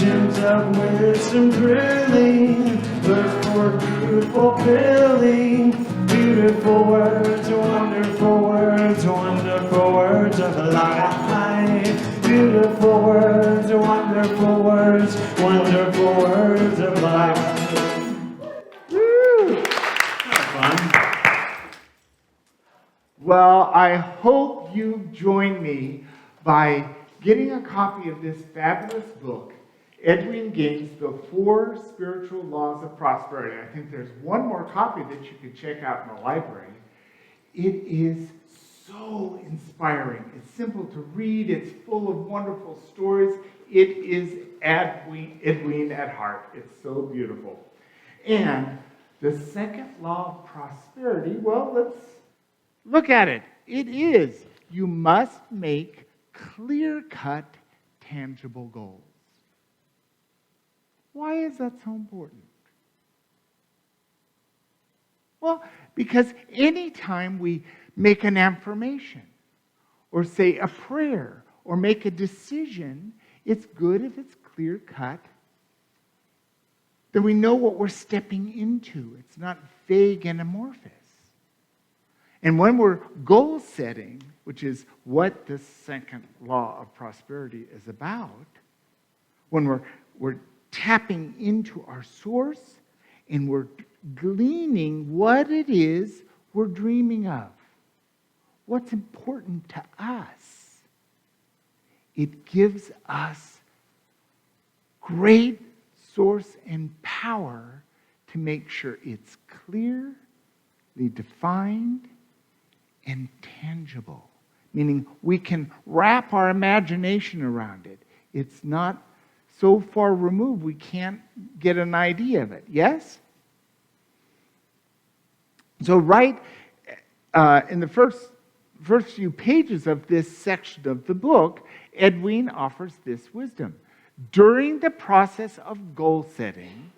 Visions of wisdom drilling, birth for good fulfilling. Beautiful words, wonderful words, wonderful words of life. Beautiful words, wonderful words, wonderful words of life. Woo! Fun. Well, I hope you join me by getting a copy of this fabulous book, Edwin Gaines' The 4 Spiritual Laws of Prosperity. I think there's one more copy that you could check out in the library. It is so inspiring. It's simple to read. It's full of wonderful stories. It is Edwin at heart. It's so beautiful. And the second law of prosperity, well, let's look at it. It is, you must make clear-cut, tangible goals. Why is that so important? Well, because anytime we make an affirmation or say a prayer or make a decision, it's good if it's clear-cut. Then we know what we're stepping into. It's not vague and amorphous. And when we're goal setting, which is what the second law of prosperity is about, when we're tapping into our source and we're gleaning what it is we're dreaming of, what's important to us, it gives us great source and power to make sure it's clearly defined and tangible, meaning we can wrap our imagination around it. It's not so far removed we can't get an idea of it. Yes? So right in the first few pages of this section of the book, Edwin offers this wisdom. During the process of goal setting,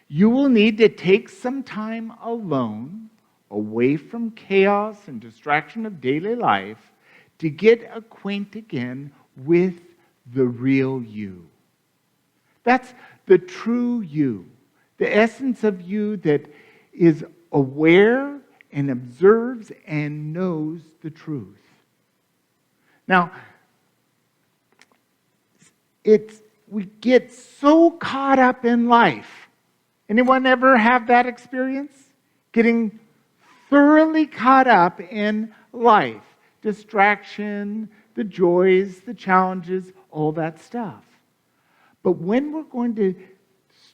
you will need to take some time alone, away from chaos and distraction of daily life, to get acquainted again with the real you. That's the true you, the essence of you that is aware and observes and knows the truth. Now, we get so caught up in life. Anyone ever have that experience? Getting thoroughly caught up in life. Distraction, the joys, the challenges, all that stuff. But when we're going to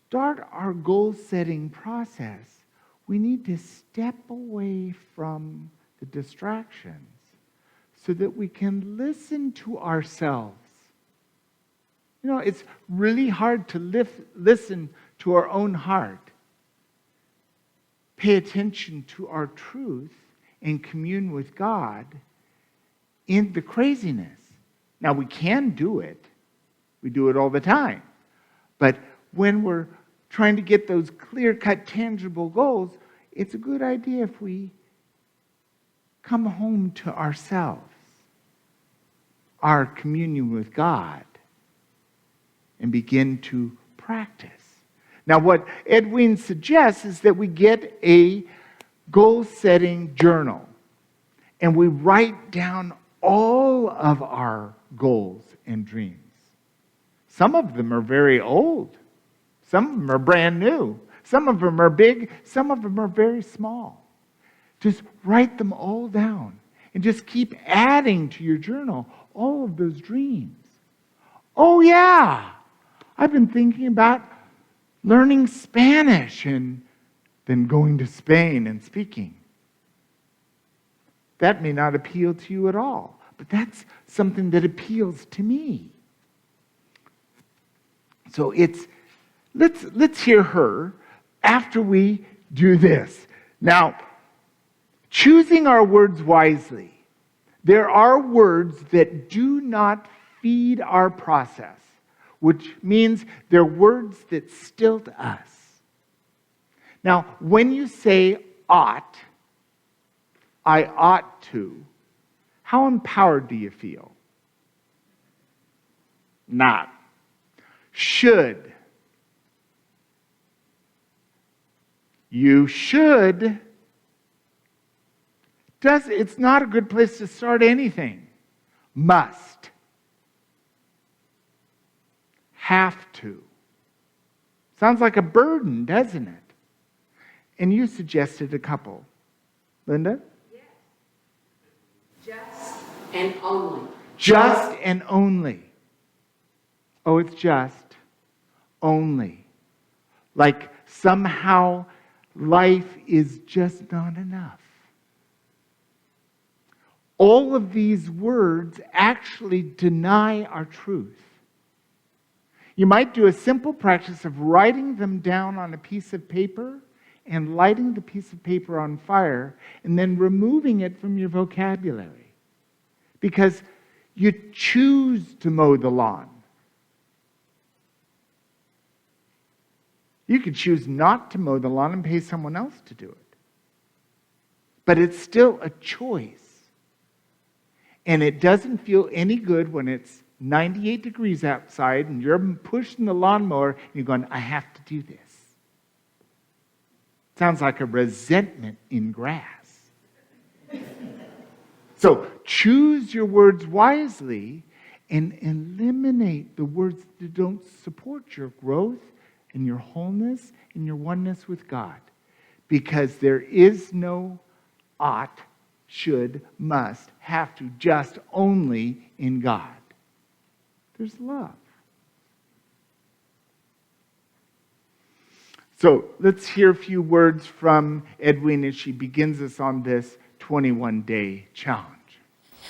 start our goal-setting process, we need to step away from the distractions so that we can listen to ourselves. You know, it's really hard to listen to our own heart, pay attention to our truth, and commune with God in the craziness. Now, we can do it. We do it all the time. But when we're trying to get those clear-cut, tangible goals, it's a good idea if we come home to ourselves, our communion with God, and begin to practice. Now, what Edwin suggests is that we get a goal-setting journal, and we write down all of our goals and dreams. Some of them are very old. Some of them are brand new. Some of them are big. Some of them are very small. Just write them all down and just keep adding to your journal all of those dreams. Oh, yeah, I've been thinking about learning Spanish and then going to Spain and speaking. That may not appeal to you at all, but that's something that appeals to me. So let's hear her after we do this. Now, choosing our words wisely. There are words that do not feed our process, which means they're words that stilt us. Now, when you say ought, I ought to, how empowered do you feel? Not. should. You should. It's not a good place to start anything. Must. Have to. Sounds like a burden, doesn't it? And you suggested a couple. Linda? Yes. Just and only. Just and only. Oh, it's just. Only. Like somehow life is just not enough. All of these words actually deny our truth. You might do a simple practice of writing them down on a piece of paper and lighting the piece of paper on fire and then removing it from your vocabulary. Because you choose to mow the lawn. You could choose not to mow the lawn and pay someone else to do it. But it's still a choice. And it doesn't feel any good when it's 98 degrees outside and you're pushing the lawnmower and you're going, I have to do this. Sounds like a resentment in grass. So choose your words wisely and eliminate the words that don't support your growth and your wholeness and your oneness with God. Because there is no ought, should, must, have to, just, only in God. There's love. So let's hear a few words from Edwina as she begins us on this 21-day challenge.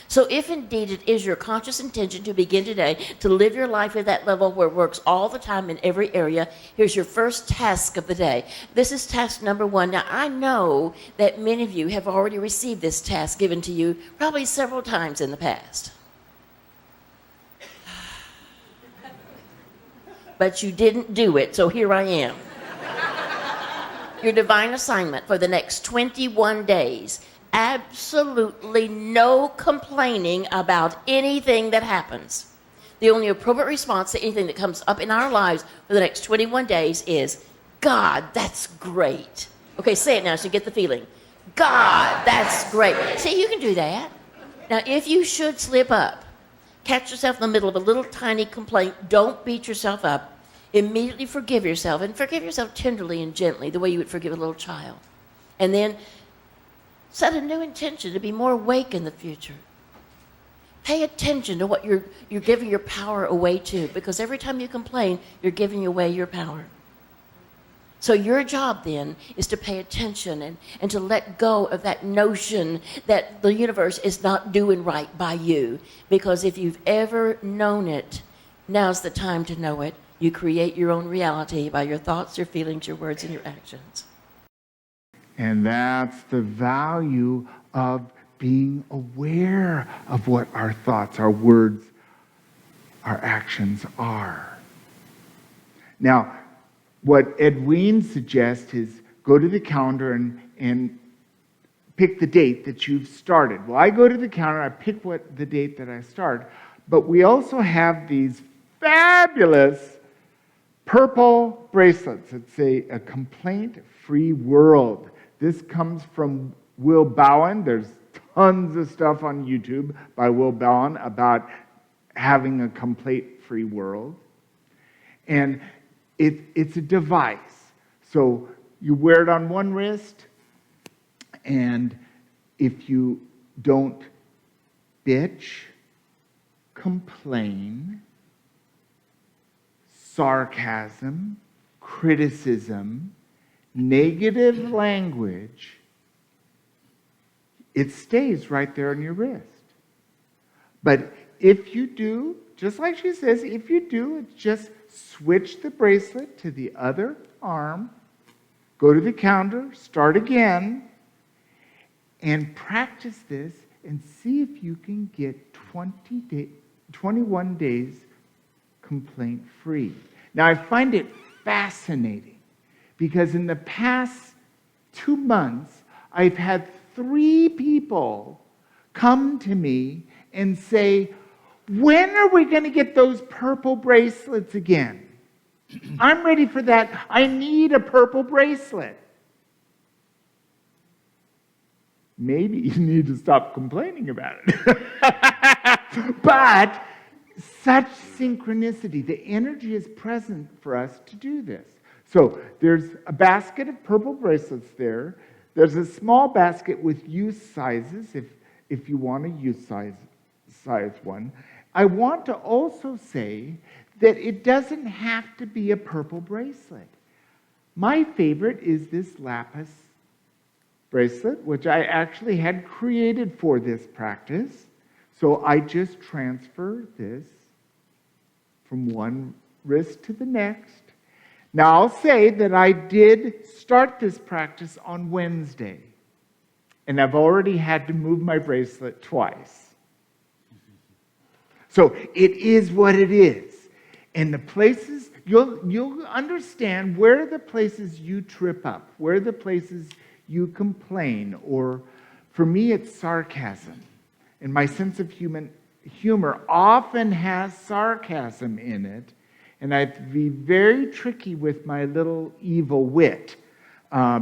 So if indeed it is your conscious intention to begin today to live your life at that level where it works all the time in every area, here's your first task of the day. This is task number 1. Now, I know that many of you have already received this task given to you probably several times in the past. But you didn't do it, so here I am. Your divine assignment for the next 21 days. Absolutely no complaining about anything that happens. The only appropriate response to anything that comes up in our lives for the next 21 days is, God, that's great. Okay, say it now so you get the feeling. God, that's great. See, you can do that. Now, if you should slip up, catch yourself in the middle of a little tiny complaint, don't beat yourself up. Immediately forgive yourself, and forgive yourself tenderly and gently, the way you would forgive a little child. And then set a new intention to be more awake in the future. Pay attention to what you're giving your power away to, because every time you complain, you're giving away your power. So your job then is to pay attention and to let go of that notion that the universe is not doing right by you. Because if you've ever known it, now's the time to know it. You create your own reality by your thoughts, your feelings, your words, and your actions. And that's the value of being aware of what our thoughts, our words, our actions are. Now, what Edwina suggests is go to the calendar and pick the date that you've started. Well, I go to the calendar, I pick the date that I start, but we also have these fabulous purple bracelets that say a complaint-free world. This comes from Will Bowen. There's tons of stuff on YouTube by Will Bowen about having a complaint-free world. And it's a device. So you wear it on one wrist, and if you don't bitch, complain, sarcasm, criticism, negative language, it stays right there on your wrist. But if you do, just like she says, if you do, just switch the bracelet to the other arm, go to the calendar, start again, and practice this and see if you can get 21 days complaint-free. Now, I find it fascinating because in the past 2 months, I've had 3 people come to me and say, when are we going to get those purple bracelets again? I'm ready for that. I need a purple bracelet. Maybe you need to stop complaining about it. But such synchronicity, the energy is present for us to do this. So there's a basket of purple bracelets there. There's a small basket with use sizes if you want a use size one. I want to also say that it doesn't have to be a purple bracelet. My favorite is this lapis bracelet, which I actually had created for this practice. So I just transfer this from one wrist to the next. Now I'll say that I did start this practice on Wednesday, and I've already had to move my bracelet twice. So it is what it is. And the places, you'll understand where are the places you trip up, where are the places you complain, or for me it's sarcasm. And my sense of humor often has sarcasm in it, and I have to be very tricky with my little evil wit,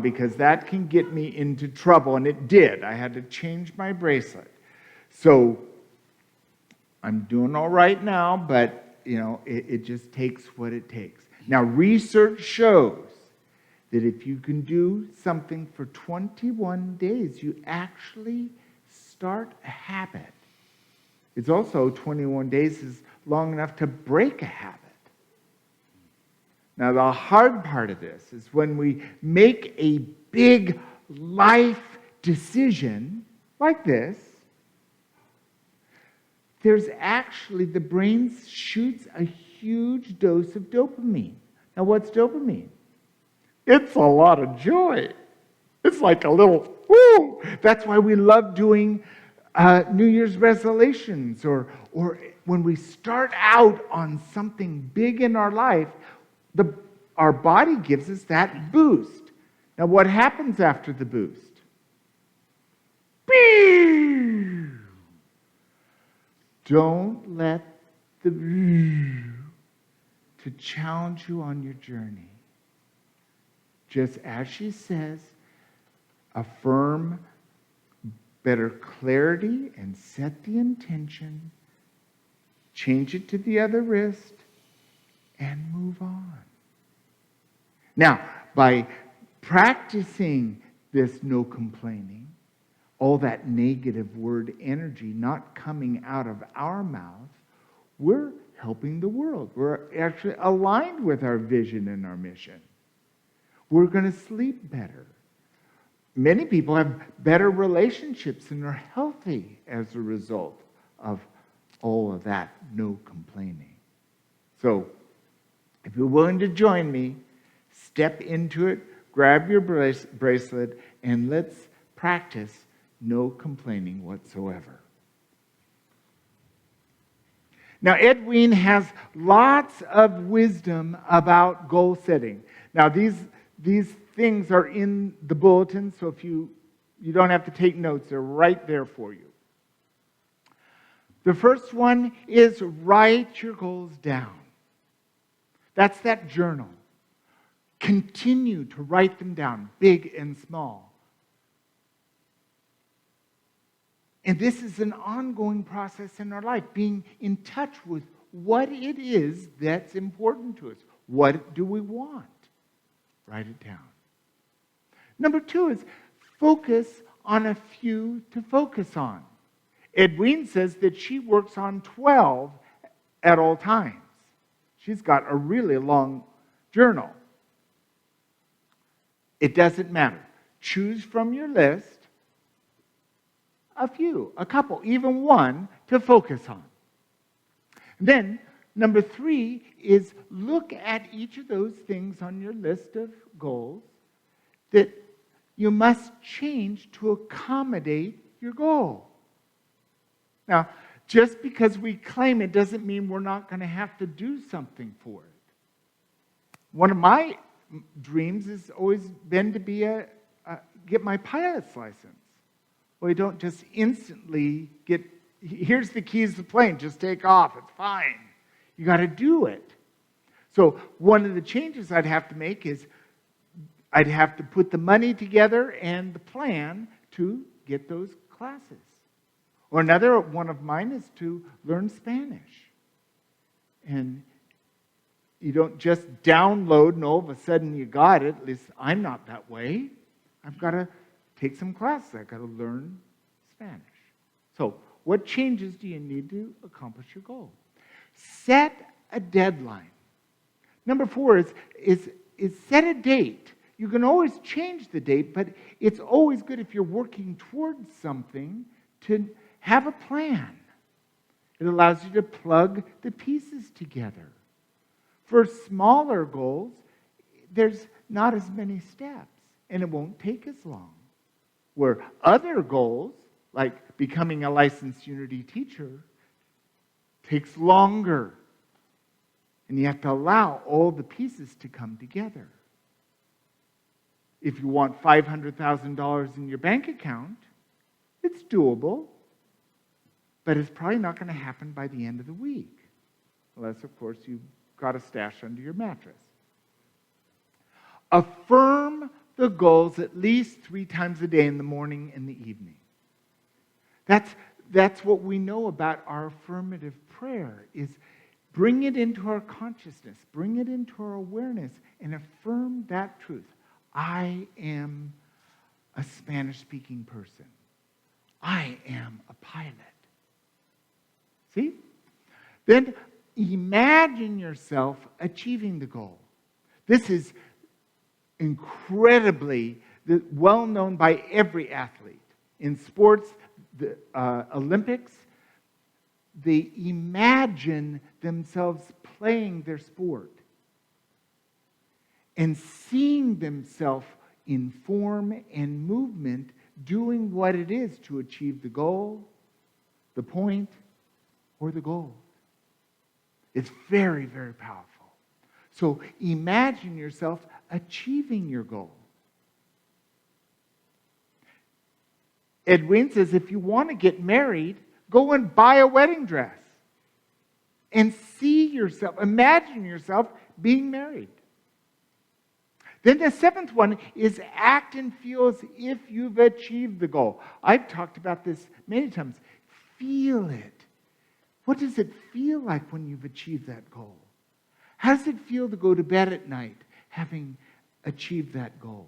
because that can get me into trouble, and it did. I had to change my bracelet. So I'm doing all right now, but it just takes what it takes. Now, research shows that if you can do something for 21 days, you actually start a habit. It's also 21 days is long enough to break a habit. Now, the hard part of this is when we make a big life decision like this, there's actually, the brain shoots a huge dose of dopamine. Now, what's dopamine? It's a lot of joy. It's like a little, woo! That's why we love doing New Year's resolutions, or when we start out on something big in our life, our body gives us that boost. Now, what happens after the boost? Don't let the to challenge you on your journey. Just as she says, affirm better clarity and set the intention, change it to the other wrist, and move on. Now, by practicing this no complaining, all that negative word energy not coming out of our mouth, we're helping the world. We're actually aligned with our vision and our mission. We're going to sleep better. Many people have better relationships and are healthy as a result of all of that no complaining. So, if you're willing to join me, step into it, grab your bracelet, and let's practice no complaining whatsoever. Now, Ed Wein has lots of wisdom about goal setting. Now, these things are in the bulletin, so if you don't have to take notes, they're right there for you. The first one is write your goals down. That's that journal. Continue to write them down, big and small. And this is an ongoing process in our life, being in touch with what it is that's important to us. What do we want? Write it down. Number 2 is focus on a few to focus on. Ed Wein says that she works on 12 at all times. She's got a really long journal. It doesn't matter. Choose from your list a few, a couple, even one to focus on. Then, number 3 is look at each of those things on your list of goals that you must change to accommodate your goal. Now, just because we claim it doesn't mean we're not going to have to do something for it. One of my dreams has always been to be get my pilot's license. Well, you don't just instantly get, here's the keys to the plane, just take off, it's fine. You got to do it. So one of the changes I'd have to make is I'd have to put the money together and the plan to get those classes. Or another one of mine is to learn Spanish. And you don't just download and all of a sudden you got it. At least I'm not that way. I've got to take some classes. I've got to learn Spanish. So what changes do you need to accomplish your goal? Set a deadline. Number 4 is set a date. You can always change the date, but it's always good if you're working towards something to have a plan. It allows you to plug the pieces together. For smaller goals, there's not as many steps, and it won't take as long. Where other goals, like becoming a licensed Unity teacher, takes longer. And you have to allow all the pieces to come together. If you want $500,000 in your bank account, it's doable, but it's probably not going to happen by the end of the week. Unless, of course, you've got a stash under your mattress. Affirm the goals at least 3 times a day, in the morning and the evening. That's what we know about our affirmative prayer, is bring it into our consciousness, bring it into our awareness, and affirm that truth. I am a Spanish-speaking person. I am a pilot. See? Then imagine yourself achieving the goal. This is incredibly well known by every athlete. In sports, the Olympics, they imagine themselves playing their sport and seeing themselves in form and movement doing what it is to achieve the goal, the point, or the goal. It's very, very powerful. So imagine yourself achieving your goal. Edwin says if you want to get married, go and buy a wedding dress and see yourself, imagine yourself being married. Then the 7th one is act and feel as if you've achieved the goal. I've talked about this many times. Feel it. What does it feel like when you've achieved that goal? How does it feel to go to bed at night having achieved that goal?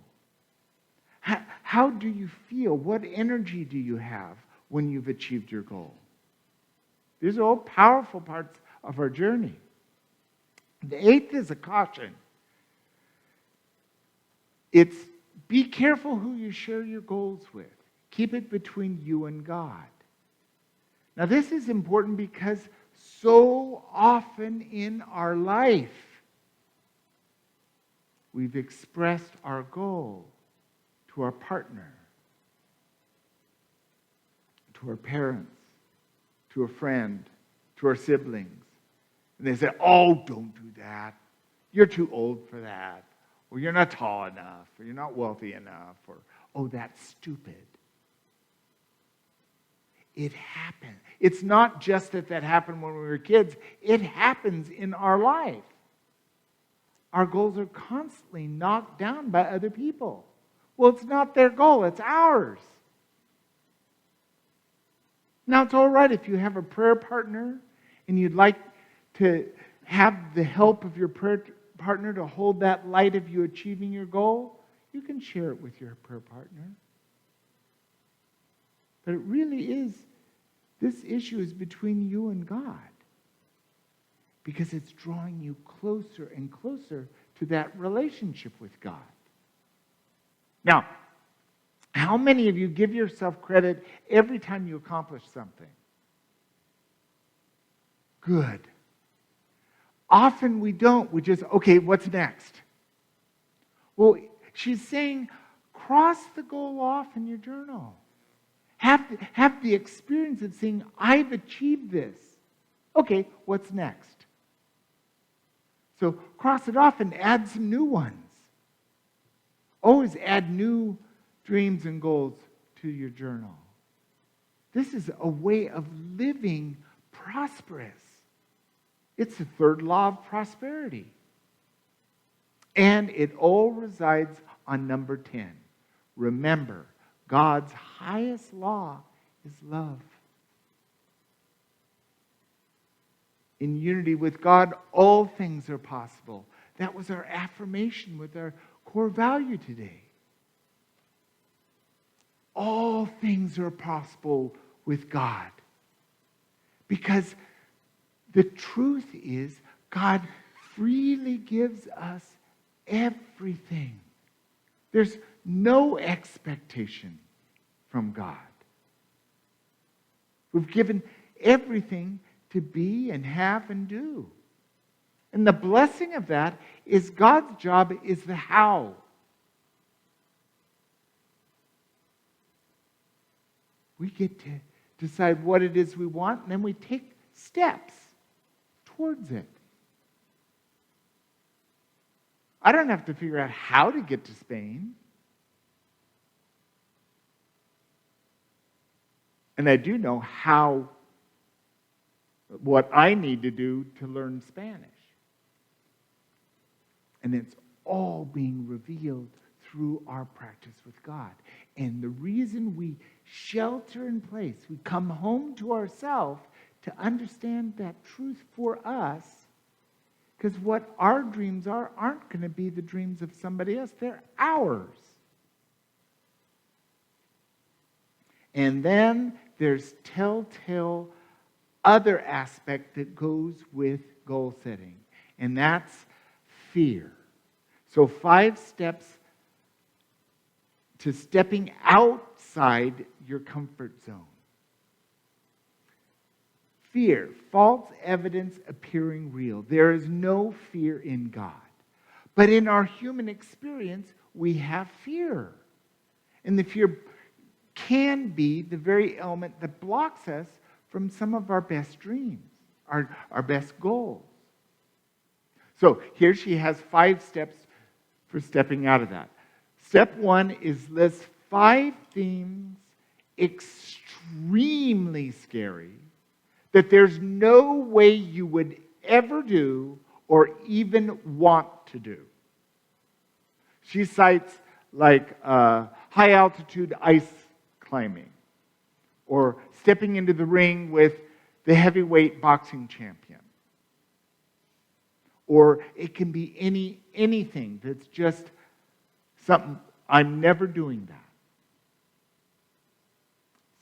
How do you feel? What energy do you have when you've achieved your goal? These are all powerful parts of our journey. The 8th is a caution. It's be careful who you share your goals with. Keep it between you and God. Now, this is important because so often in our life, we've expressed our goal to our partner, to our parents, to a friend, to our siblings. And they say, oh, don't do that. You're too old for that. Or you're not tall enough. Or you're not wealthy enough. Or, oh, that's stupid. It happened. It's not just that happened when we were kids. It happens in our life. Our goals are constantly knocked down by other people. Well, it's not their goal. It's ours. Now, it's all right if you have a prayer partner and you'd like to have the help of your prayer partner to hold that light of you achieving your goal. You can share it with your prayer partner. But it really is, this issue is between you and God. Because it's drawing you closer and closer to that relationship with God. Now, how many of you give yourself credit every time you accomplish something? Good. Often we don't. We just, okay, what's next? Well, she's saying, cross the goal off in your journal. Have the experience of saying, I've achieved this. Okay, what's next? So cross it off and add some new ones. Always add new dreams and goals to your journal. This is a way of living prosperous. It's the 3rd law of prosperity. And it all resides on number 10. Remember, God's highest law is love. In unity with God, all things are possible. That was our affirmation with our core value today. All things are possible with God. Because the truth is, God freely gives us everything. There's no expectation from God. We've given everything to be and have and do. And the blessing of that is God's job is the how. We get to decide what it is we want, and then we take steps towards it. I don't have to figure out how to get to Spain. And I do know what I need to do to learn Spanish. And it's all being revealed through our practice with God. And the reason we shelter in place, we come home to ourselves to understand that truth for us, because what our dreams aren't going to be the dreams of somebody else. They're ours. And then there's telltale other aspect that goes with goal setting, and that's fear. So 5 steps to stepping outside your comfort zone. Fear, false evidence appearing real. There is no fear in God. But in our human experience, we have fear. And the fear can be the very element that blocks us from some of our best dreams, our best goals. So here she has 5 steps for stepping out of that. Step 1 is list 5 things extremely scary that there's no way you would ever do or even want to do. She cites like high altitude ice climbing, or stepping into the ring with the heavyweight boxing champion. Or it can be anything that's just something, I'm never doing that.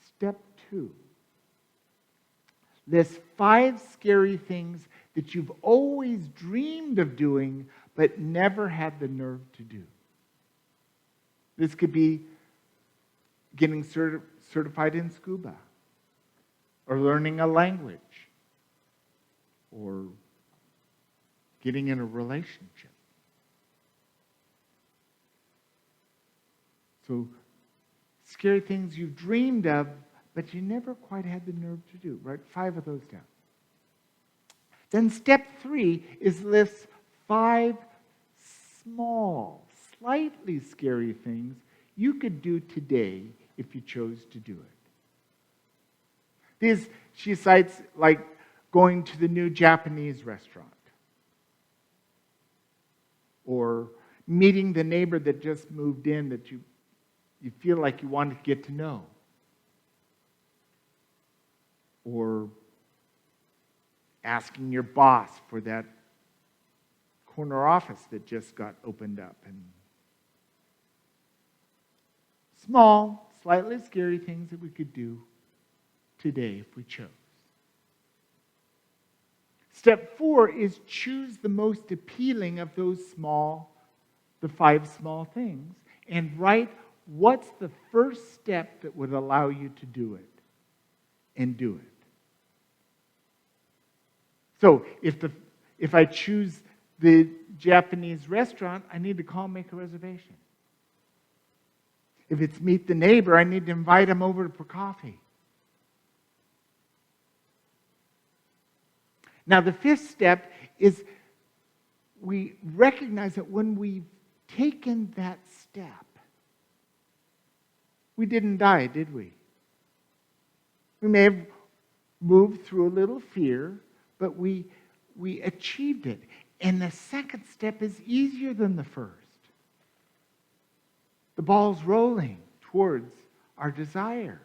Step 2. List 5 scary things that you've always dreamed of doing but never had the nerve to do. This could be getting certified in scuba, or learning a language, or getting in a relationship. So, scary things you've dreamed of, but you never quite had the nerve to do. Write 5 of those down. Then step 3 is list 5 small, slightly scary things you could do today if you chose to do it. These, she cites, like going to the new Japanese restaurant, or meeting the neighbor that just moved in that you feel like you want to get to know, or asking your boss for that corner office that just got opened up. And small, slightly scary things that we could do today if we chose. Step 4 is choose the most appealing of those the 5 small things, and write what's the first step that would allow you to do it, and do it. So if I choose the Japanese restaurant, I need to call and make a reservation. If it's meet the neighbor, I need to invite him over for coffee. Now, the 5th step is we recognize that when we've taken that step, we didn't die, did we? We may have moved through a little fear, but we achieved it. And the second step is easier than the first. The ball's rolling towards our desire.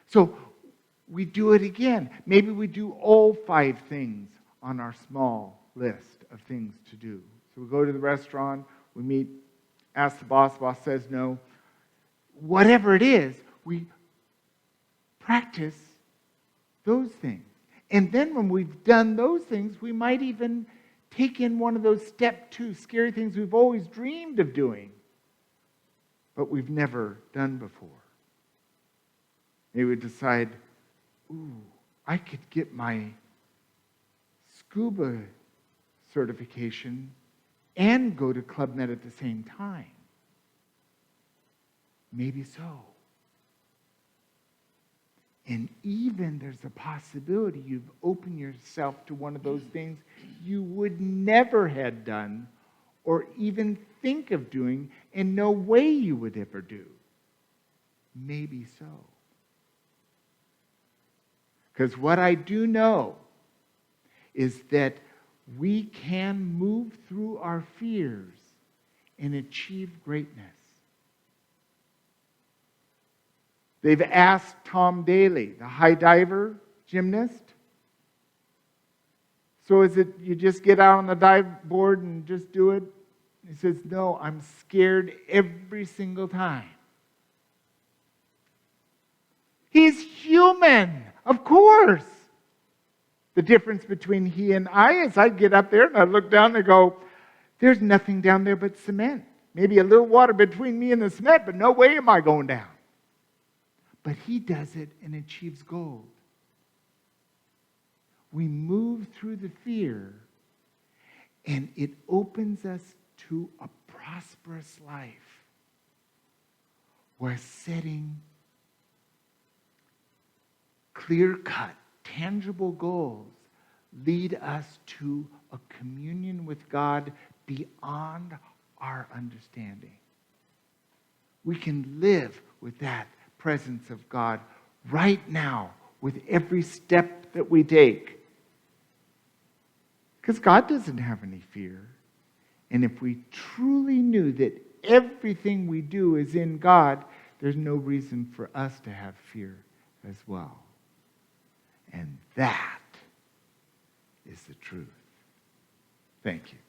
So we do it again. Maybe we do all 5 things on our small list of things to do. So we go to the restaurant, we meet, ask the boss says no. Whatever it is, we practice those things. And then when we've done those things, we might even take in one of those step 2 scary things we've always dreamed of doing, but we've never done before. Maybe we decide, I could get my scuba certification and go to Club Med at the same time. Maybe so. And even there's a possibility you've opened yourself to one of those things you would never have done or even think of doing, and no way you would ever do. Maybe so. Because what I do know is that we can move through our fears and achieve greatness. They've asked Tom Daly, the high diver gymnast, so is it you just get out on the dive board and just do it? He says, no, I'm scared every single time. He's human, of course. The difference between he and I is I'd get up there and I'd look down and go, there's nothing down there but cement. Maybe a little water between me and the cement, but no way am I going down. But he does it and achieves gold. We move through the fear, and it opens us to a prosperous life where setting clear-cut, tangible goals lead us to a communion with God beyond our understanding. We can live with that presence of God right now with every step that we take. Because God doesn't have any fear. And if we truly knew that everything we do is in God, there's no reason for us to have fear as well. And that is the truth. Thank you.